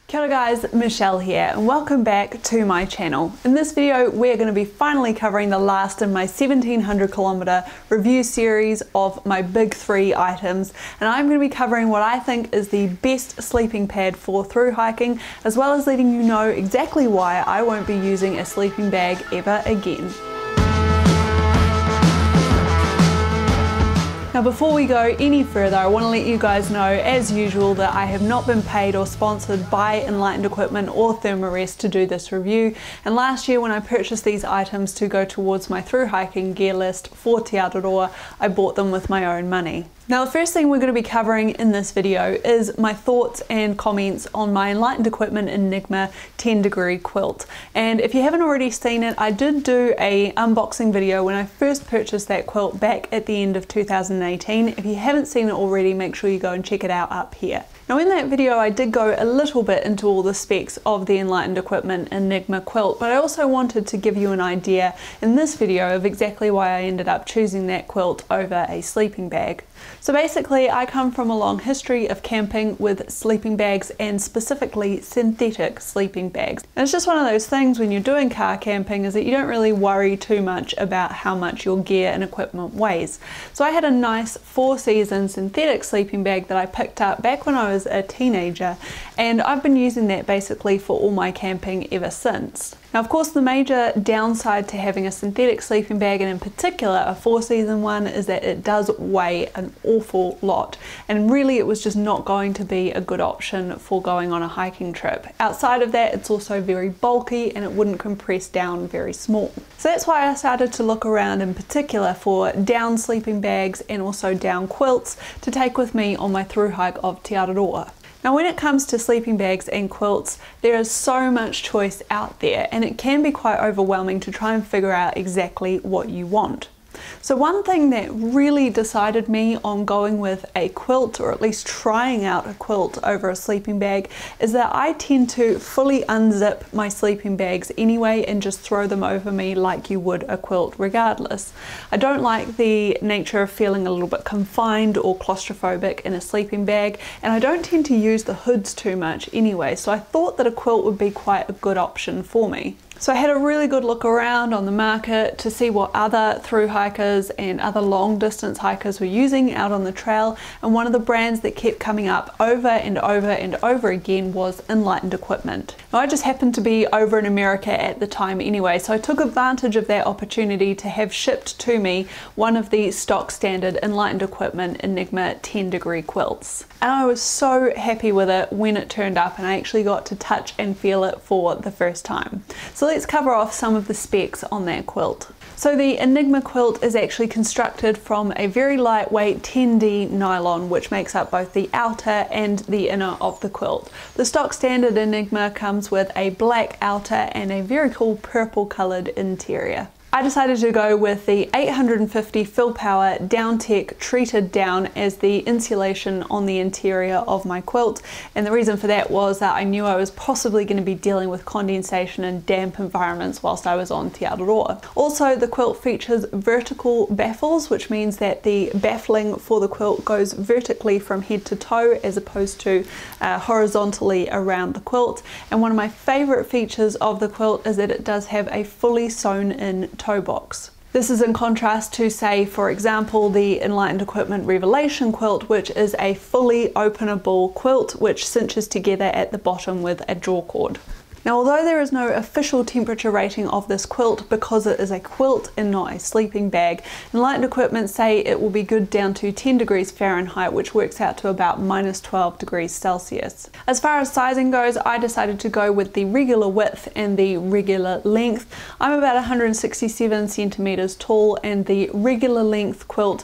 Kia ora guys, Michelle here and welcome back to my channel. In this video we're going to be finally covering the last in my 1700 kilometer review series of my big 3 items, and I'm going to be covering what I think is the best sleeping pad for through hiking, as well as letting you know exactly why I won't be using a sleeping bag ever again. Now before we go any further, I want to let you guys know, as usual, that I have not been paid or sponsored by Enlightened Equipment or Thermarest to do this review, and last year when I purchased these items to go towards my through hiking gear list for Te Aroha, I bought them with my own money. Now the first thing we're going to be covering in this video is my thoughts and comments on my Enlightened Equipment Enigma 10-degree quilt. And if you haven't already seen it, I did do an unboxing video when I first purchased that quilt back at the end of 2018. If you haven't seen it already, make sure you go and check it out up here. Now in that video I did go a little bit into all the specs of the Enlightened Equipment Enigma quilt, but I also wanted to give you an idea in this video of exactly why I ended up choosing that quilt over a sleeping bag. So basically I come from a long history of camping with sleeping bags, and specifically synthetic sleeping bags. And it's just one of those things when you're doing car camping is that you don't really worry too much about how much your gear and equipment weighs. So I had a nice 4-season synthetic sleeping bag that I picked up back when I was a teenager, and I've been using that basically for all my camping ever since. Now of course the major downside to having a synthetic sleeping bag, and in particular a 4-season one, is that it does weigh an awful lot, and really it was just not going to be a good option for going on a hiking trip. Outside of that, it's also very bulky and it wouldn't compress down very small. So that's why I started to look around in particular for down sleeping bags and also down quilts to take with me on my through hike of Te Aroha. Now when it comes to sleeping bags and quilts, there is so much choice out there, and it can be quite overwhelming to try and figure out exactly what you want. So one thing that really decided me on going with a quilt, or at least trying out a quilt over a sleeping bag, is that I tend to fully unzip my sleeping bags anyway and just throw them over me like you would a quilt regardless. I don't like the nature of feeling a little bit confined or claustrophobic in a sleeping bag, and I don't tend to use the hoods too much anyway, so I thought that a quilt would be quite a good option for me. So I had a really good look around on the market to see what other through hikers and other long distance hikers were using out on the trail, and one of the brands that kept coming up over and over and over again was Enlightened Equipment. Now I just happened to be over in America at the time anyway, so I took advantage of that opportunity to have shipped to me one of the stock standard Enlightened Equipment Enigma 10-degree quilts. And I was so happy with it when it turned up and I actually got to touch and feel it for the first time. So let's cover off some of the specs on that quilt. So the Enigma quilt is actually constructed from a very lightweight 10D nylon, which makes up both the outer and the inner of the quilt. The stock standard Enigma comes with a black outer and a very cool purple coloured interior. I decided to go with the 850 fill power DownTech treated down as the insulation on the interior of my quilt, and the reason for that was that I knew I was possibly going to be dealing with condensation and damp environments whilst I was on Te Aroha. Also, the quilt features vertical baffles, which means that the baffling for the quilt goes vertically from head to toe as opposed to horizontally around the quilt. And one of my favourite features of the quilt is that it does have a fully sewn in toe box. This is in contrast to, say, for example, the Enlightened Equipment Revelation quilt, which is a fully openable quilt which cinches together at the bottom with a DRAWCORD. Now although there is no official temperature rating of this quilt because it is a quilt and not a sleeping bag, Enlightened Equipment say it will be good down to 10 degrees Fahrenheit, which works out to about -12 degrees Celsius. As far as sizing goes, I decided to go with the regular width and the regular length. I'm about 167 centimeters tall, and the regular length quilt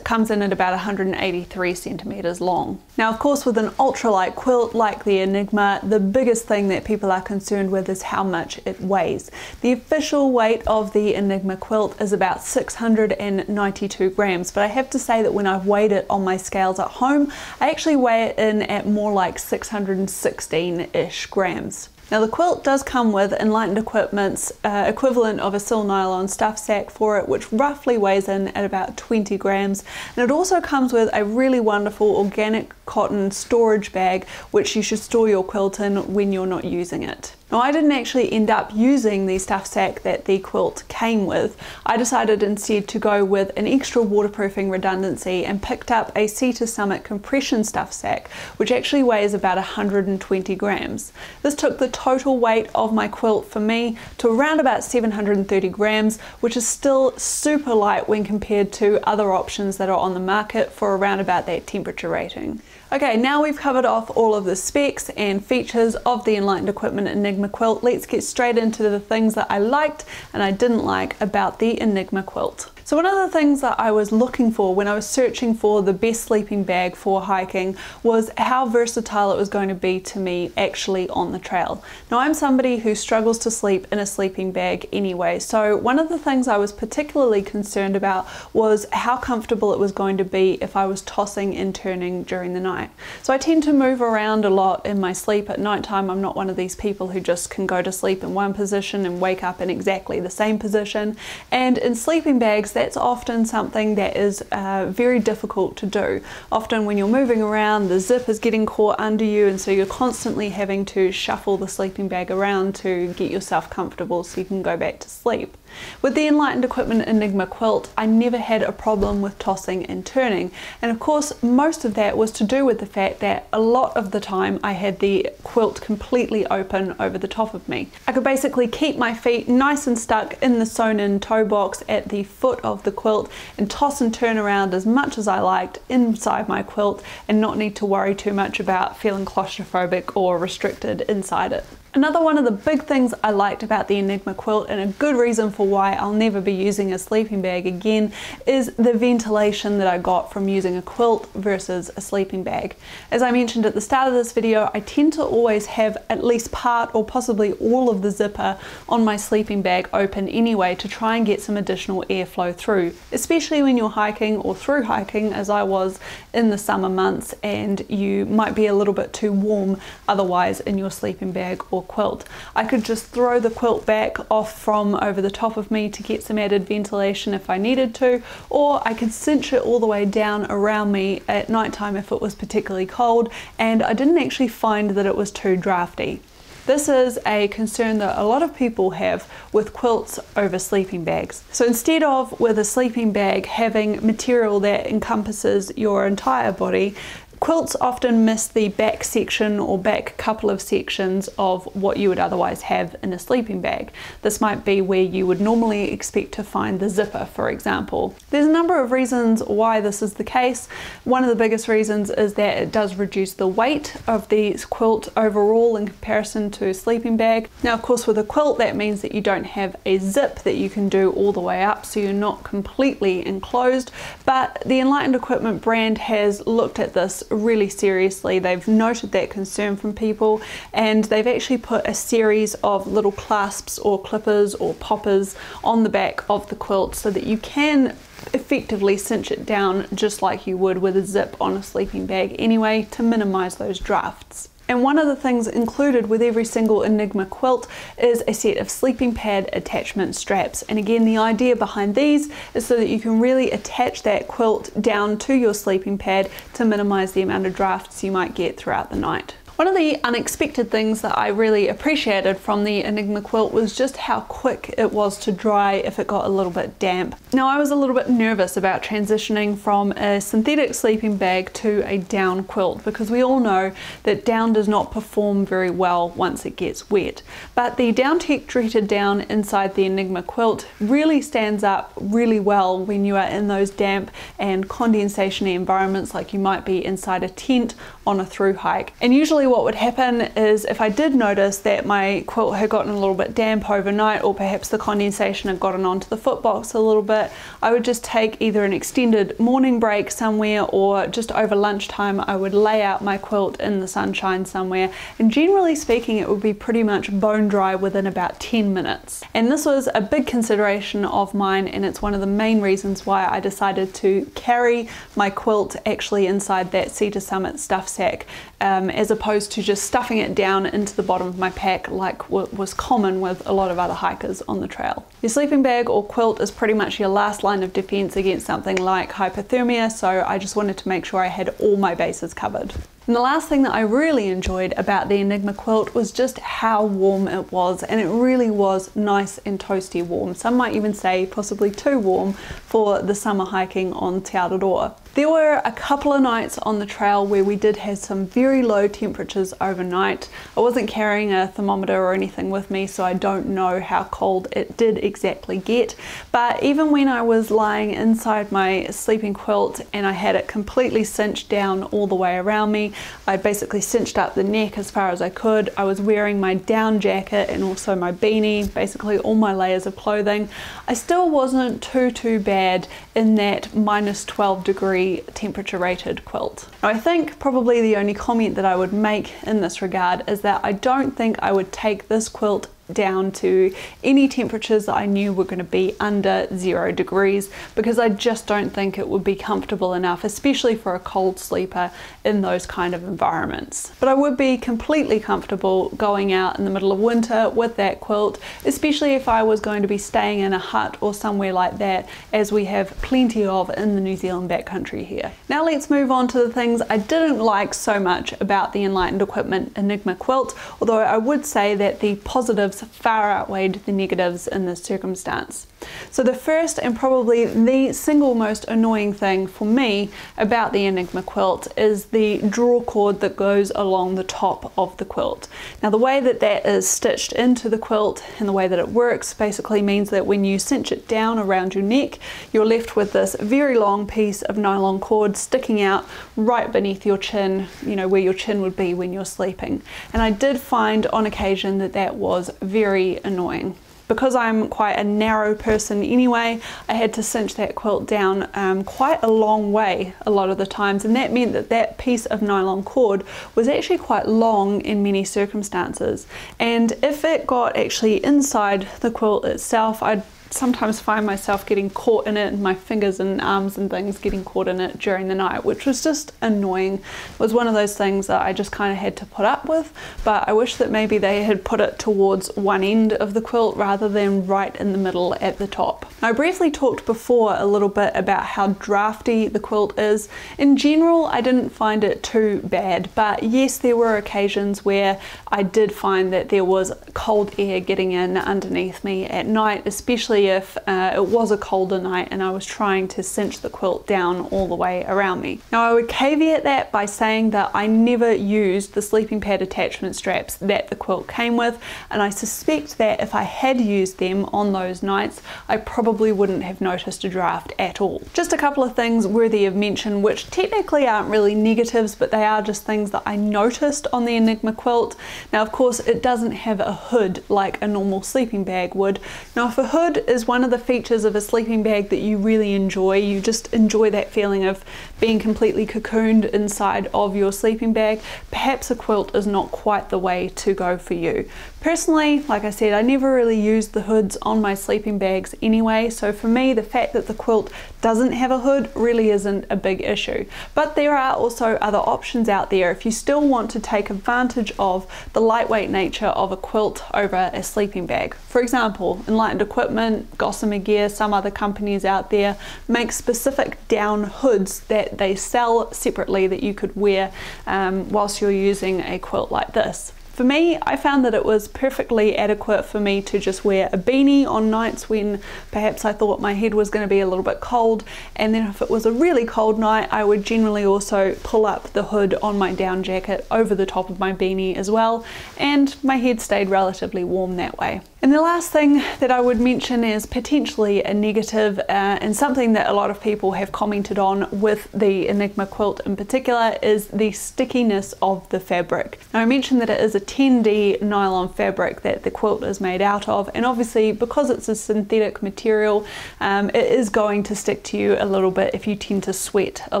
comes in at about 183 centimeters long. Now of course with an ultralight quilt like the Enigma, the biggest thing that people are concerned with is how much it weighs. The official weight of the Enigma quilt is about 692 grams, but I have to say that when I've weighed it on my scales at home, I actually weigh it in at more like 616-ish grams. Now the quilt does come with Enlightened Equipment's equivalent of a sil nylon stuff sack for it, which roughly weighs in at about 20 grams. And it also comes with a really wonderful organic cotton storage bag, which you should store your quilt in when you're not using it. Now I didn't actually end up using the stuff sack that the quilt came with. I decided instead to go with an extra waterproofing redundancy and picked up a Sea to Summit compression stuff sack, which actually weighs about 120 grams. This took the total weight of my quilt for me to around about 730 grams, which is still super light when compared to other options that are on the market for around about that temperature rating. Okay, now we've covered off all of the specs and features of the Enlightened Equipment Enigma quilt. Let's get straight into the things that I liked and I didn't like about the Enigma quilt. So one of the things that I was looking for when I was searching for the best sleeping bag for hiking was how versatile it was going to be to me actually on the trail. Now I'm somebody who struggles to sleep in a sleeping bag anyway, so one of the things I was particularly concerned about was how comfortable it was going to be if I was tossing and turning during the night. So I tend to move around a lot in my sleep at nighttime. I'm not one of these people who just can go to sleep in one position and wake up in exactly the same position, and in sleeping bags that's often something that is very difficult to do. Often when you're moving around, the zip is getting caught under you, and so you're constantly having to shuffle the sleeping bag around to get yourself comfortable so you can go back to sleep. With the Enlightened Equipment Enigma quilt, I never had a problem with tossing and turning, and of course most of that was to do with the fact that a lot of the time I had the quilt completely open over the top of me. I could basically keep my feet nice and stuck in the sewn-in toe box at the foot of the quilt and toss and turn around as much as I liked inside my quilt and not need to worry too much about feeling claustrophobic or restricted inside it. Another one of the big things I liked about the Enigma quilt, and a good reason for why I'll never be using a sleeping bag again, is the ventilation that I got from using a quilt versus a sleeping bag. As I mentioned at the start of this video, I tend to always have at least part or possibly all of the zipper on my sleeping bag open anyway to try and get some additional airflow through, especially when you're hiking or through hiking as I was in the summer months, and you might be a little bit too warm otherwise in your sleeping bag or quilt. I could just throw the quilt back off from over the top of me to get some added ventilation if I needed to, or I could cinch it all the way down around me at nighttime if it was particularly cold, and I didn't actually find that it was too drafty. This is a concern that a lot of people have with quilts over sleeping bags. So instead of with a sleeping bag having material that encompasses your entire body, quilts often miss the back section or back couple of sections of what you would otherwise have in a sleeping bag. This might be where you would normally expect to find the zipper, for example. There's a number of reasons why this is the case. One of the biggest reasons is that it does reduce the weight of the quilt overall in comparison to a sleeping bag. Now of course with a quilt that means that you don't have a zip that you can do all the way up, so you're not completely enclosed, but the Enlightened Equipment brand has looked at this really seriously. They've noted that concern from people, and they've actually put a series of little clasps or clippers or poppers on the back of the quilt so that you can effectively cinch it down just like you would with a zip on a sleeping bag anyway, to minimize those drafts. And one of the things included with every single Enigma quilt is a set of sleeping pad attachment straps. And again, the idea behind these is so that you can really attach that quilt down to your sleeping pad to minimize the amount of drafts you might get throughout the night. One of the unexpected things that I really appreciated from the Enigma quilt was just how quick it was to dry if it got a little bit damp. Now I was a little bit nervous about transitioning from a synthetic sleeping bag to a down quilt, because we all know that down does not perform very well once it gets wet. But the down tech treated down inside the Enigma quilt really stands up really well when you are in those damp and condensation-y environments like you might be inside a tent on a through hike. And usually what would happen is if I did notice that my quilt had gotten a little bit damp overnight, or perhaps the condensation had gotten onto the footbox a little bit, I would just take either an extended morning break somewhere, or just over lunchtime I would lay out my quilt in the sunshine somewhere, and generally speaking it would be pretty much bone dry within about 10 minutes. And this was a big consideration of mine, and it's one of the main reasons why I decided to carry my quilt actually inside that Sea to Summit stuff sack as opposed to just stuffing it down into the bottom of my pack like what was common with a lot of other hikers on the trail. Your sleeping bag or quilt is pretty much your last line of defense against something like hypothermia, so I just wanted to make sure I had all my bases covered. And the last thing that I really enjoyed about the Enigma quilt was just how warm it was, and it really was nice and toasty warm. Some might even say possibly too warm for the summer hiking on Te Araroa. There were a couple of nights on the trail where we did have some very low temperatures overnight. I wasn't carrying a thermometer or anything with me, so I don't know how cold it did exactly get. But even when I was lying inside my sleeping quilt and I had it completely cinched down all the way around me, I'd basically cinched up the neck as far as I could. I was wearing my down jacket and also my beanie, basically all my layers of clothing. I still wasn't too bad in that minus 12 degree temperature rated quilt. Now, I think probably the only comment that I would make in this regard is that I don't think I would take this quilt down to any temperatures that I knew were going to be under 0 degrees, because I just don't think it would be comfortable enough, especially for a cold sleeper in those kind of environments. But I would be completely comfortable going out in the middle of winter with that quilt, especially if I was going to be staying in a hut or somewhere like that, as we have plenty of in the New Zealand backcountry here. Now let's move on to the things I didn't like so much about the Enlightened Equipment Enigma quilt, although I would say that the positives far outweighed the negatives in this circumstance. So the first and probably the single most annoying thing for me about the Enigma quilt is the draw cord that goes along the top of the quilt. Now the way that that is stitched into the quilt and the way that it works basically means that when you cinch it down around your neck, you're left with this very long piece of nylon cord sticking out right beneath your chin, you know, where your chin would be when you're sleeping. And I did find on occasion that that was very annoying. Because I'm quite a narrow person anyway, I had to cinch that quilt down quite a long way a lot of the times, and that meant that that piece of nylon cord was actually quite long in many circumstances. And if it got actually inside the quilt itself, I'd sometimes find myself getting caught in it, and my fingers and arms and things getting caught in it during the night, which was just annoying. It was one of those things that I just kind of had to put up with, but I wish that maybe they had put it towards one end of the quilt rather than right in the middle at the top. I briefly talked before a little bit about how drafty the quilt is. In general, I didn't find it too bad, but yes, there were occasions where I did find that there was cold air getting in underneath me at night, especially if it was a colder night and I was trying to cinch the quilt down all the way around me. Now I would caveat that by saying that I never used the sleeping pad attachment straps that the quilt came with, and I suspect that if I had used them on those nights, I probably wouldn't have noticed a draft at all. Just a couple of things worthy of mention, which technically aren't really negatives, but they are just things that I noticed on the Enigma quilt. Now of course it doesn't have a hood like a normal sleeping bag would. Now if a hood is one of the features of a sleeping bag that you really enjoy, you just enjoy that feeling of being completely cocooned inside of your sleeping bag, perhaps a quilt is not quite the way to go for you. Personally, like I said, I never really used the hoods on my sleeping bags anyway, so for me the fact that the quilt doesn't have a hood really isn't a big issue. But there are also other options out there if you still want to take advantage of the lightweight nature of a quilt over a sleeping bag. For example, Enlightened Equipment, Gossamer Gear, some other companies out there make specific down hoods that they sell separately that you could wear whilst you're using a quilt like this. For me, I found that it was perfectly adequate for me to just wear a beanie on nights when perhaps I thought my head was going to be a little bit cold, and then if it was a really cold night, I would generally also pull up the hood on my down jacket over the top of my beanie as well, and my head stayed relatively warm that way. And the last thing that I would mention is potentially a negative and something that a lot of people have commented on with the Enigma quilt in particular is the stickiness of the fabric. Now I mentioned that it is a 10D nylon fabric that the quilt is made out of, and obviously because it's a synthetic material it is going to stick to you a little bit if you tend to sweat a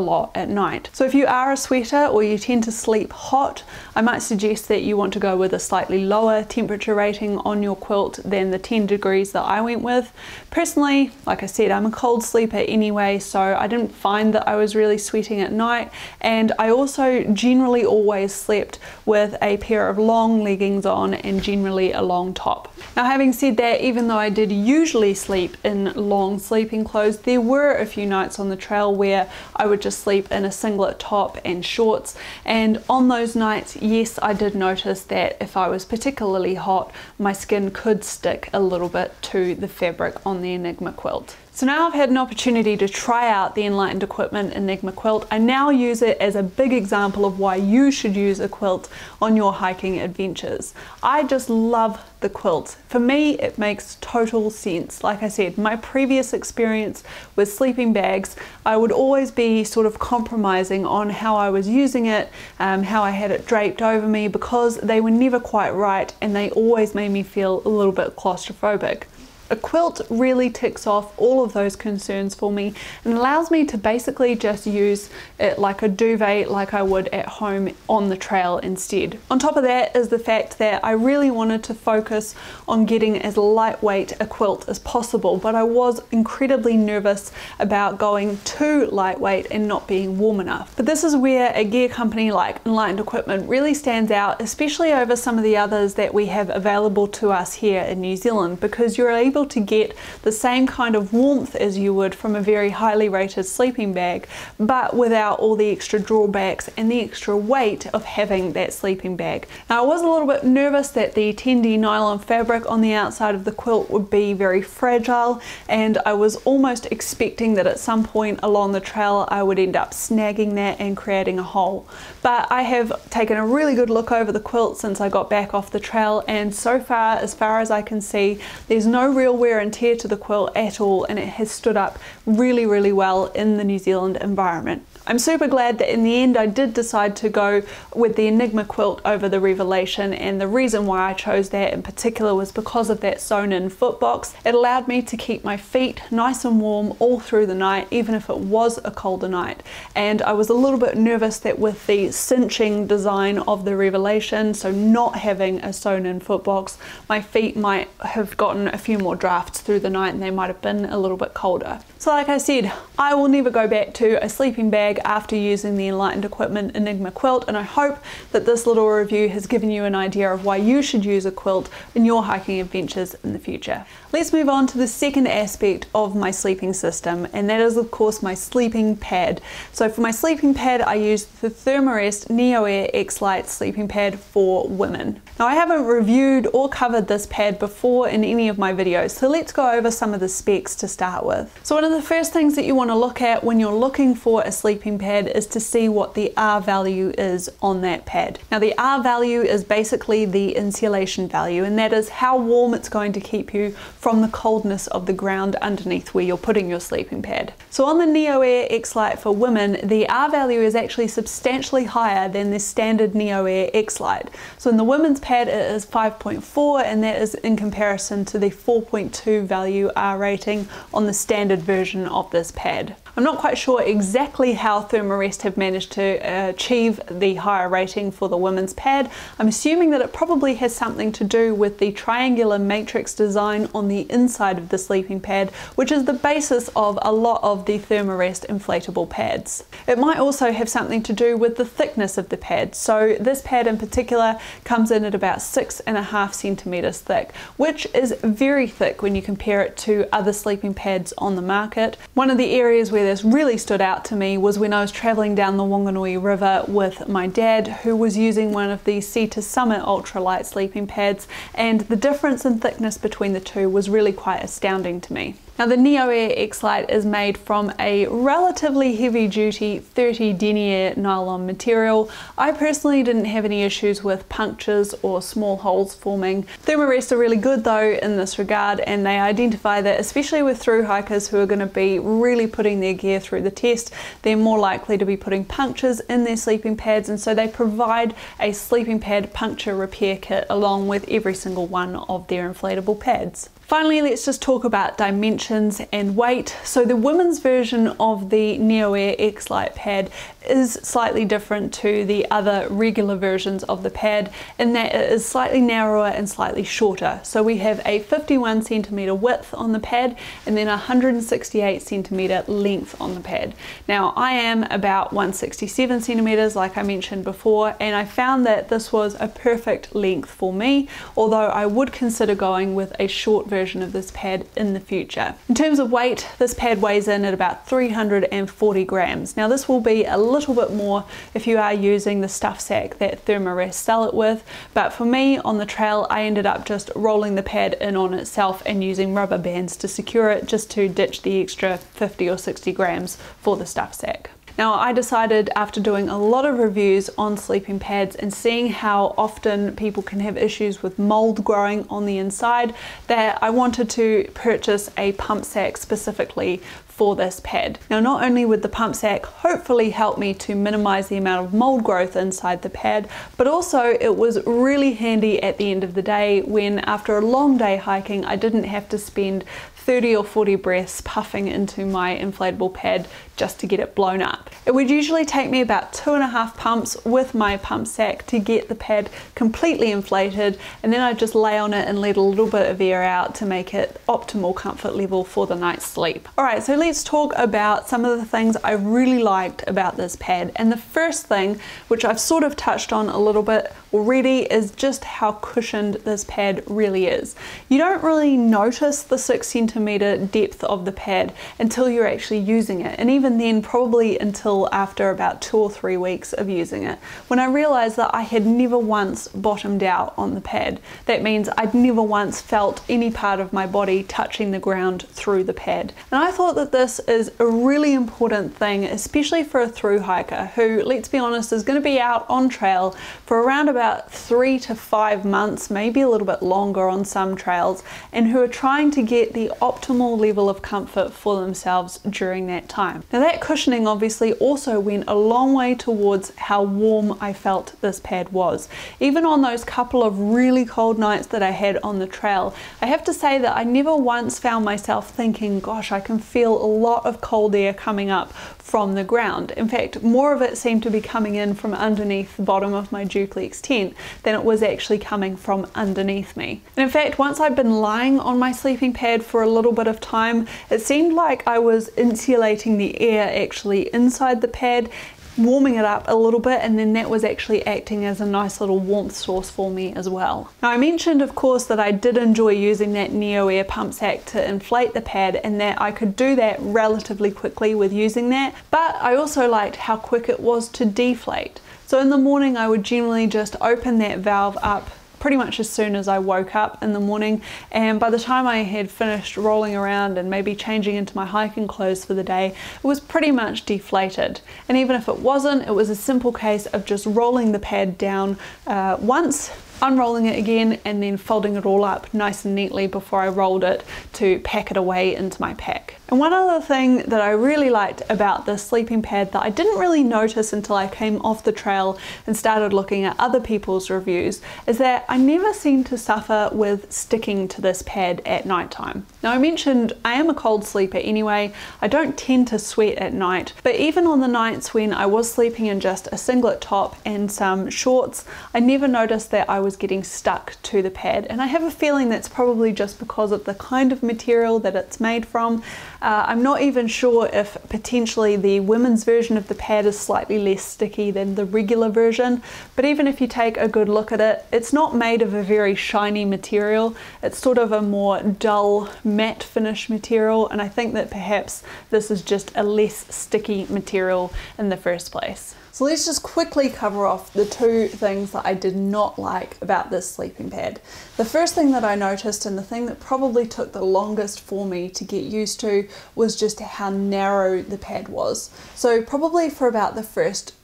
lot at night. So if you are a sweater or you tend to sleep hot, I might suggest that you want to go with a slightly lower temperature rating on your quilt quilt than the 10 degrees that I went with. Personally, like I said, I'm a cold sleeper anyway, so I didn't find that I was really sweating at night, and I also generally always slept with a pair of long leggings on and generally a long top. Now, having said that, even though I did usually sleep in long sleeping clothes, there were a few nights on the trail where I would just sleep in a singlet top and shorts, and on those nights, yes, I did notice that if I was particularly hot, my skin could stick a little bit to the fabric on the Enigma quilt. So now I've had an opportunity to try out the Enlightened Equipment Enigma quilt. I now use it as a big example of why you should use a quilt on your hiking adventures. I just love the quilt. For me, it makes total sense. Like I said, my previous experience with sleeping bags, I would always be sort of compromising on how I was using it, how I had it draped over me, because they were never quite right and they always made me feel a little bit claustrophobic. A quilt really ticks off all of those concerns for me and allows me to basically just use it like a duvet, like I would at home on the trail instead. On top of that is the fact that I really wanted to focus on getting as lightweight a quilt as possible, but I was incredibly nervous about going too lightweight and not being warm enough. But this is where a gear company like Enlightened Equipment really stands out, especially over some of the others that we have available to us here in New Zealand, because you're able to get the same kind of warmth as you would from a very highly rated sleeping bag, but without all the extra drawbacks and the extra weight of having that sleeping bag. Now, I was a little bit nervous that the 10D nylon fabric on the outside of the quilt would be very fragile, and I was almost expecting that at some point along the trail I would end up snagging that and creating a hole. But I have taken a really good look over the quilt since I got back off the trail, and so far as I can see, there's no real wear and tear to the quilt at all, and it has stood up really well in the New Zealand environment. I'm super glad that in the end I did decide to go with the Enigma quilt over the Revelation, and the reason why I chose that in particular was because of that sewn in foot box. It allowed me to keep my feet nice and warm all through the night, even if it was a colder night. And I was a little bit nervous that with the cinching design of the Revelation, so not having a sewn in foot box, my feet might have gotten a few more drafts through the night and they might have been a little bit colder. So like I said, I will never go back to a sleeping bag after using the Enlightened Equipment Enigma quilt, and I hope that this little review has given you an idea of why you should use a quilt in your hiking adventures in the future. Let's move on to the second aspect of my sleeping system, and that is of course my sleeping pad. So for my sleeping pad I use the Thermarest Neoair Xlite sleeping pad for women. Now, I haven't reviewed or covered this pad before in any of my videos, so let's go over some of the specs to start with. So one of the first things that you want to look at when you're looking for a sleeping pad is to see what the R value is on that pad. Now, the R value is basically the insulation value, and that is how warm it's going to keep you from the coldness of the ground underneath where you're putting your sleeping pad. So on the Neoair Xlite for women, the R value is actually substantially higher than the standard Neoair Xlite. So in the women's pad it is 5.4, and that is in comparison to the 4.2 value R rating on the standard version of this pad. I'm not quite sure exactly how Thermarest have managed to achieve the higher rating for the women's pad. I'm assuming that it probably has something to do with the triangular matrix design on the inside of the sleeping pad, which is the basis of a lot of the Thermarest inflatable pads. It might also have something to do with the thickness of the pad. So this pad in particular comes in at about 6.5 centimeters thick, which is very thick when you compare it to other sleeping pads on the market. One of the areas where this really stood out to me was when I was traveling down the Wanganui River with my dad, who was using one of the Sea to Summit ultralight sleeping pads, and the difference in thickness between the two was really quite astounding to me. Now, the Neoair Xlite is made from a relatively heavy-duty 30 denier nylon material. I personally didn't have any issues with punctures or small holes forming. Thermarest are really good though in this regard, and they identify that especially with thru hikers who are going to be really putting their gear through the test, they're more likely to be putting punctures in their sleeping pads, and so they provide a sleeping pad puncture repair kit along with every single one of their inflatable pads. Finally, let's just talk about dimensions and weight. So the women's version of the Neoair Xlite pad is slightly different to the other regular versions of the pad in that it is slightly narrower and slightly shorter. So we have a 51 centimeter width on the pad and then 168 centimeter length on the pad. Now I am about 167 centimeters like I mentioned before, and I found that this was a perfect length for me, although I would consider going with a short version of this pad in the future. In terms of weight, this pad weighs in at about 340 grams. Now this will be a little bit more if you are using the stuff sack that Thermarest sell it with, but for me on the trail I ended up just rolling the pad in on itself and using rubber bands to secure it, just to ditch the extra 50 or 60 grams for the stuff sack. Now I decided, after doing a lot of reviews on sleeping pads and seeing how often people can have issues with mold growing on the inside, that I wanted to purchase a pump sack specifically for this pad. Now not only would the pump sack hopefully help me to minimize the amount of mold growth inside the pad, but also it was really handy at the end of the day when, after a long day hiking, I didn't have to spend 30 or 40 breaths puffing into my inflatable pad just to get it blown up. It would usually take me about 2.5 pumps with my pump sack to get the pad completely inflated, and then I'd just lay on it and let a little bit of air out to make it optimal comfort level for the night's sleep. Alright, so let's talk about some of the things I really liked about this pad, and the first thing, which I've sort of touched on a little bit already, is just how cushioned this pad really is. You don't really notice the 6 centimeter depth of the pad until you're actually using it, and even then probably until after about 2 or 3 weeks of using it, when I realized that I had never once bottomed out on the pad. That means I'd never once felt any part of my body touching the ground through the pad. And I thought that this is a really important thing, especially for a thru hiker who, let's be honest, is going to be out on trail for around about 3 to 5 months, maybe a little bit longer on some trails, and who are trying to get the optimal level of comfort for themselves during that time. Now that cushioning obviously also went a long way towards how warm I felt this pad was. Even on those couple of really cold nights that I had on the trail, I have to say that I never once found myself thinking, gosh, I can feel a lot of cold air coming up from the ground. In fact, more of it seemed to be coming in from underneath the bottom of my DRAWCORD tent than it was actually coming from underneath me. And in fact, once I'd been lying on my sleeping pad for a little bit of time, it seemed like I was insulating the air actually inside the pad, warming it up a little bit, and then that was actually acting as a nice little warmth source for me as well. Now I mentioned of course that I did enjoy using that Neoair pump sack to inflate the pad, and that I could do that relatively quickly with using that, but I also liked how quick it was to deflate. So in the morning I would generally just open that valve up pretty much as soon as I woke up in the morning, and by the time I had finished rolling around and maybe changing into my hiking clothes for the day, it was pretty much deflated. And even if it wasn't, it was a simple case of just rolling the pad down once, unrolling it again, and then folding it all up nice and neatly before I rolled it to pack it away into my pack. And one other thing that I really liked about this sleeping pad that I didn't really notice until I came off the trail and started looking at other people's reviews is that I never seem to suffer with sticking to this pad at night time. Now I mentioned I am a cold sleeper anyway, I don't tend to sweat at night, but even on the nights when I was sleeping in just a singlet top and some shorts, I never noticed that I was getting stuck to the pad, and I have a feeling that's probably just because of the kind of material that it's made from. I'm not even sure if potentially the women's version of the pad is slightly less sticky than the regular version, but even if you take a good look at it, it's not made of a very shiny material. It's sort of a more dull matte finish material, and I think that perhaps this is just a less sticky material in the first place. So let's just quickly cover off the two things that I did not like about this sleeping pad. The first thing that I noticed, and the thing that probably took the longest for me to get used to, was just how narrow the pad was. So probably for about the first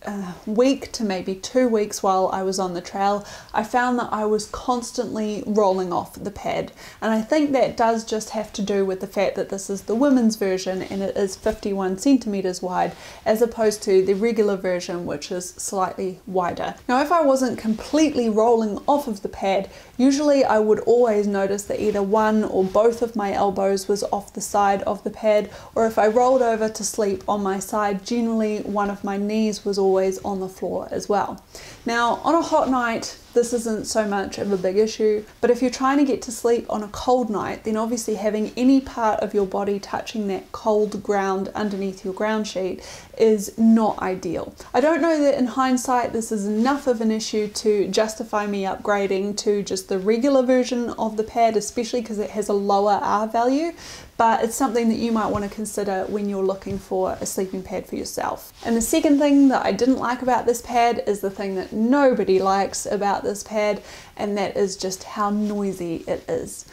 week to maybe 2 weeks while I was on the trail, I found that I was constantly rolling off the pad. And I think that does just have to do with the fact that this is the women's version and it is 51 centimeters wide, as opposed to the regular version, version which is slightly wider. Now if I wasn't completely rolling off of the pad, usually I would always notice that either one or both of my elbows was off the side of the pad, or if I rolled over to sleep on my side, generally one of my knees was always on the floor as well. Now on a hot night this isn't so much of a big issue, but if you're trying to get to sleep on a cold night, then obviously having any part of your body touching that cold ground underneath your ground sheet is not ideal. I don't know that in hindsight this is enough of an issue to justify me upgrading to just the regular version of the pad, especially because it has a lower R value, but it's something that you might want to consider when you're looking for a sleeping pad for yourself. And the second thing that I didn't like about this pad is the thing that nobody likes about this pad, and that is just how noisy it is.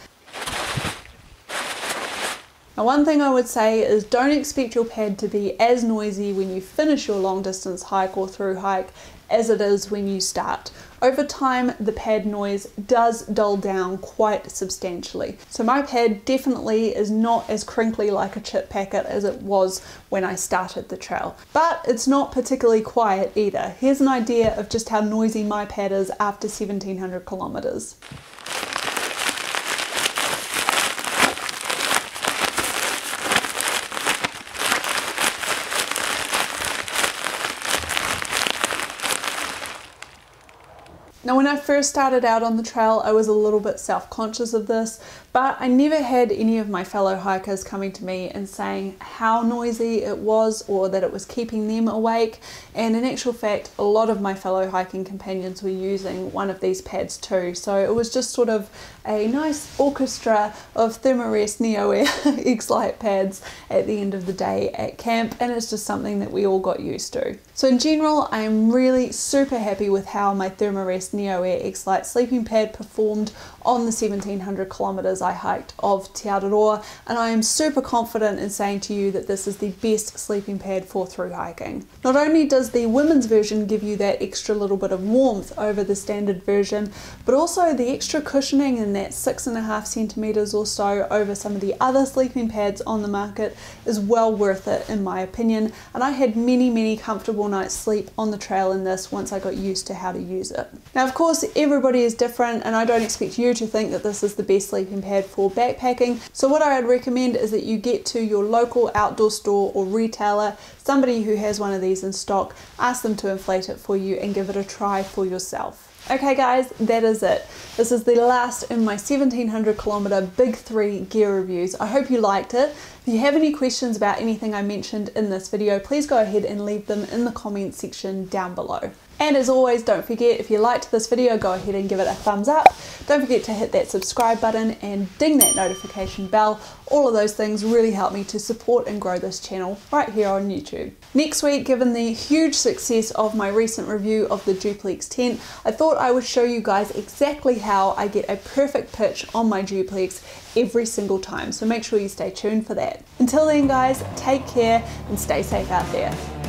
Now one thing I would say is don't expect your pad to be as noisy when you finish your long distance hike or through hike as it is when you start. Over time, the pad noise does dull down quite substantially. So my pad definitely is not as crinkly like a chip packet as it was when I started the trail. But it's not particularly quiet either. Here's an idea of just how noisy my pad is after 1700 kilometers. Now when I first started out on the trail, I was a little bit self-conscious of this, but I never had any of my fellow hikers coming to me and saying how noisy it was or that it was keeping them awake. And in actual fact, a lot of my fellow hiking companions were using one of these pads too. So it was just sort of a nice orchestra of Thermarest Neoair Xlite pads at the end of the day at camp, and it's just something that we all got used to. So in general, I am really super happy with how my Thermarest Neoair Xlite sleeping pad performed on the 1700 kilometers I hiked of Te Araroa, and I am super confident in saying to you that this is the best sleeping pad for through hiking. Not only does the women's version give you that extra little bit of warmth over the standard version, but also the extra cushioning in that 6.5 centimeters or so over some of the other sleeping pads on the market is well worth it in my opinion, and I had many comfortable night's sleep on the trail in this once I got used to how to use it. Now of course everybody is different, and I don't expect you to think that this is the best sleeping pad for backpacking, so what I would recommend is that you get to your local outdoor store or retailer, somebody who has one of these in stock, ask them to inflate it for you and give it a try for yourself. Okay guys, that is it. This is the last in my 1700 kilometer big 3 gear reviews. I hope you liked it. If you have any questions about anything I mentioned in this video, please go ahead and leave them in the comment section down below. And as always, don't forget, if you liked this video, go ahead and give it a thumbs up. Don't forget to hit that subscribe button and ding that notification bell. All of those things really help me to support and grow this channel right here on YouTube. Next week, given the huge success of my recent review of the duplex tent, I thought I would show you guys exactly how I get a perfect pitch on my duplex every single time. So make sure you stay tuned for that. Until then guys, take care and stay safe out there.